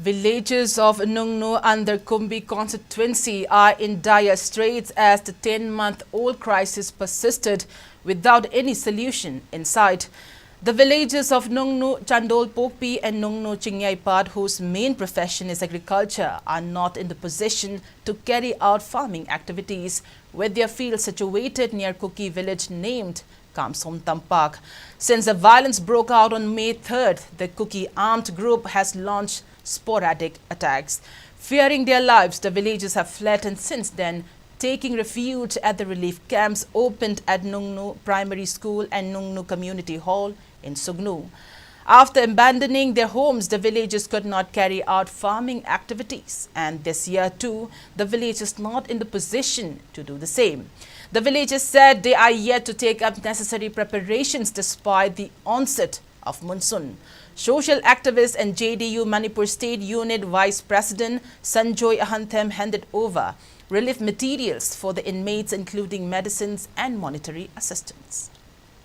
Villages of Nungnu and the Kumbi constituency are in dire straits as the 10-month-old crisis persisted without any solution in sight. The villages of Nungnu, Chandol Pokpi and Nungnu Chingyaipat, whose main profession is agriculture, are not in the position to carry out farming activities, with their fields situated near Kuki village named Kamsom Tampak. Since the violence broke out on May 3rd, the Kuki armed group has launched sporadic attacks. Fearing their lives, the villagers have fled and since then taking refuge at the relief camps opened at Nungnu Primary School and Nungnu Community Hall in Sugnu. After abandoning their homes, the villagers could not carry out farming activities, and this year too, the village is not in the position to do the same. The villagers said they are yet to take up necessary preparations despite the onset of monsoon. Social activist and JDU Manipur State Unit Vice President Sanjoy Ahanthem handed over relief materials for the inmates, including medicines and monetary assistance.